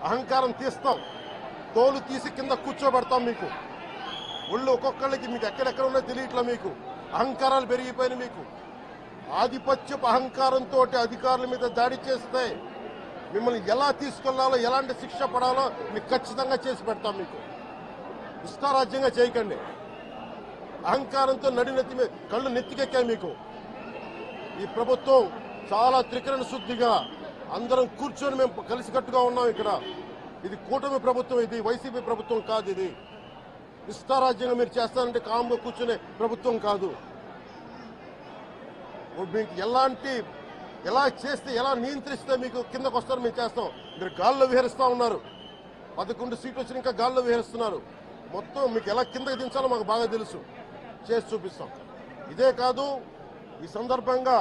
అహంకారం తీస్తాం, తోలు తీసి కింద కూర్చోబెడతాం. మీకు ఒళ్ళు ఒక్కొక్కళ్ళకి మీకు ఎక్కడెక్కడ ఉన్నాయో తెలియట్లా. మీకు అహంకారాలు పెరిగిపోయిన మీకు ఆధిపత్యపు అహంకారంతో అధికారుల మీద దాడి చేస్తే మిమ్మల్ని ఎలా తీసుకెళ్లాలో, ఎలాంటి శిక్ష పడాలో మీకు ఖచ్చితంగా చేసి పెడతాం. మీకు ఇష్టారాజ్యంగా చేయకండి. అహంకారంతో నడినెత్తి మీద కళ్ళు నెత్తికెక్కాయి. మీకు ఈ ప్రభుత్వం చాలా త్రికరణ శుద్ధిగా అందరం కూర్చొని మేము కలిసికట్టుగా ఉన్నాం. ఇక్కడ ఇది కూటమి ప్రభుత్వం, ఇది వైసీపీ ప్రభుత్వం కాదు. ఇది ఇష్టారాజ్యంగా మీరు చేస్తారంటే కామ్గా కూర్చునే ప్రభుత్వం కాదు. మీకు ఎలా చేస్తే, ఎలా నియంత్రిస్తే మీకు కిందకు వస్తారో మేము చేస్తాం. మీరు గాల్లో విహరిస్తూ ఉన్నారు. 11 సీట్లు వచ్చి ఇంకా గాల్లో విహరిస్తున్నారు. మొత్తం మీకు ఎలా కిందకి దించాలో మాకు బాగా తెలుసు. చేసి చూపిస్తాం. ఇదే కాదు, ఈ సందర్భంగా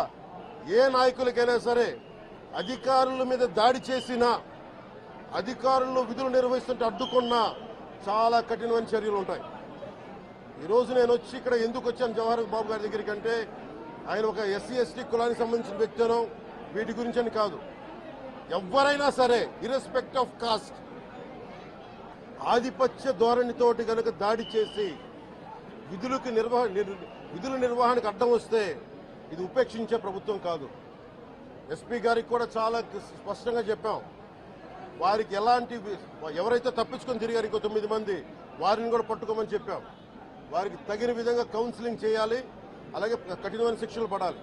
ఏ నాయకులకైనా సరే అధికారుల మీద దాడి చేసినా, అధికారులు విధులు నిర్వహిస్తుంటే అడ్డుకున్నా చాలా కఠినమైన చర్యలు ఉంటాయి. ఈరోజు నేను వచ్చి ఇక్కడ ఎందుకు వచ్చాను జవహర్ బాబు గారి దగ్గరికి అంటే, ఆయన ఒక ఎస్సీ ఎస్టీ కులానికి సంబంధించిన వ్యక్తినో వీటి గురించి అని కాదు. ఎవరైనా సరే ఇర్రెస్పెక్ట్ ఆఫ్ కాస్ట్ ఆధిపత్య ధోరణితోటి కనుక దాడి చేసి విధుల నిర్వహణకు అడ్డం వస్తే ఇది ఉపేక్షించే ప్రభుత్వం కాదు. ఎస్పీ గారికి కూడా చాలా స్పష్టంగా చెప్పాం. వారికి ఎవరైతే తప్పించుకొని తిరిగారు ఇంకో 9 మంది, వారిని కూడా పట్టుకోమని చెప్పాం. వారికి తగిన విధంగా కౌన్సిలింగ్ చేయాలి, అలాగే కఠినమైన శిక్షలు పడాలి.